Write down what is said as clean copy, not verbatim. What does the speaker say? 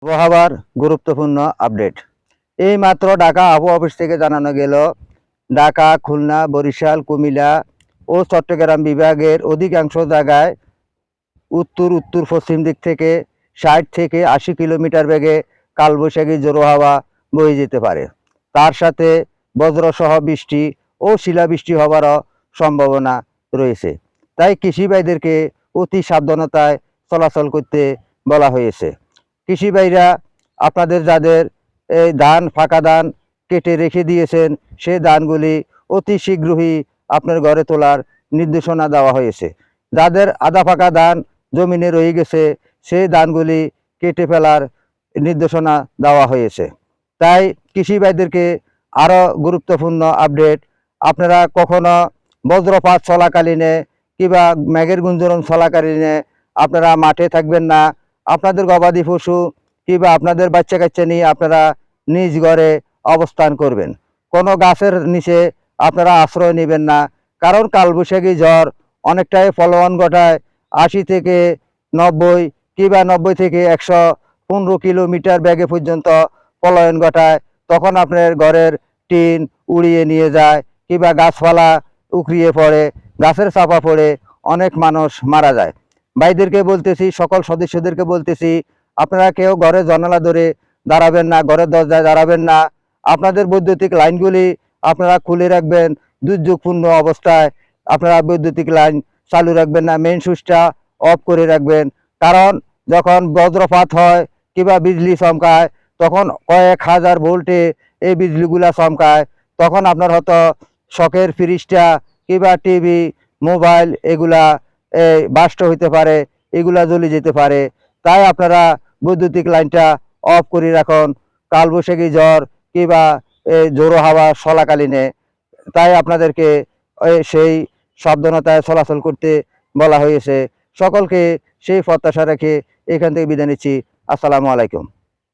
আবহাওয়ার গুরুত্বপূর্ণ আপডেট। এই মাত্র ঢাকা আবহাওয়া অফিস থেকে জানানো গেল, ঢাকা, খুলনা, বরিশাল, কুমিল্লা ও চট্টগ্রাম বিভাগের অধিকাংশ জায়গায় উত্তর উত্তর পশ্চিম দিক থেকে 60 থেকে 80 কিলোমিটার বেগে কালবৈশাখী ঝোড়ো হাওয়া বয়ে যেতে পারে। তার সাথে বজ্রসহ বৃষ্টি ও শিলাবৃষ্টি হওয়ারও সম্ভাবনা রয়েছে। তাই কৃষি ভাইদেরকে অতি সাবধানতায় চলাচল করতে বলা হয়েছে। কৃষি ভাইরা আপনাদের যাদের এই ধান ফাঁকা ধান কেটে রেখে দিয়েছেন, সেই ধানগুলি অতি শীঘ্রই আপনার ঘরে তোলার নির্দেশনা দেওয়া হয়েছে। যাদের আধা ফাঁকা ধান জমিনে রয়ে গেছে, সেই ধানগুলি কেটে ফেলার নির্দেশনা দেওয়া হয়েছে। তাই কৃষি ভাইদেরকে আরও গুরুত্বপূর্ণ আপডেট, আপনারা কখনো বজ্রপাত চলাকালীনে কিংবা মেঘের গুঞ্জরণ চলাকালীনে আপনারা মাঠে থাকবেন না। আপনাদের গবাদি পশু কিংবা আপনাদের বাচ্চা কাচ্চা নিয়ে আপনারা নিজ ঘরে অবস্থান করবেন। কোনো গাছের নিচে আপনারা আশ্রয় নেবেন না, কারণ কালবৈশাখী ঝড় অনেকটাই ফলন ঘটায়। 80 থেকে 90 কিংবা 90 থেকে 115 কিলোমিটার বেগে পর্যন্ত পলায়ন ঘটায়। তখন আপনার ঘরের টিন উড়িয়ে নিয়ে যায় কিংবা গাছপালা উকড়িয়ে পড়ে, গাছের চাপা পড়ে অনেক মানুষ মারা যায়। ভাইদেরকে বলতেছি, সকল সদস্যদেরকে বলতেছি, আপনারা কেউ ঘরের জানালা ধরে দাঁড়াবেন না, ঘরের দরজায় দাঁড়াবেন না। আপনাদের বৈদ্যুতিক লাইনগুলি আপনারা খুলে রাখবেন। দুর্যোগপূর্ণ অবস্থায় আপনারা বৈদ্যুতিক লাইন চালু রাখবেন না, মেইন সুইচটা অফ করে রাখবেন। কারণ যখন বজ্রপাত হয় কিংবা বিজলি চমকায়, তখন কয়েক হাজার ভোল্টে এই বিজলিগুলা চমকায়। তখন আপনার হয়তো শখের ফ্রিজটা কিংবা টিভি, মোবাইল এগুলা বাস্ট হইতে পারে, এগুলা জ্বলে যেতে পারে। তাই আপনারা বৈদ্যুতিক লাইনটা অফ করে রাখুন কালবৈশাখী ঝড় কিংবা ঝোড়ো হাওয়া চলাকালীনে। তাই আপনাদেরকে সেই সাবধানতায় চলাচল করতে বলা হয়েছে। সকলকে সেই প্রত্যাশা রেখে এখান থেকে বিদায় নিচ্ছি। আসসালামু আলাইকুম।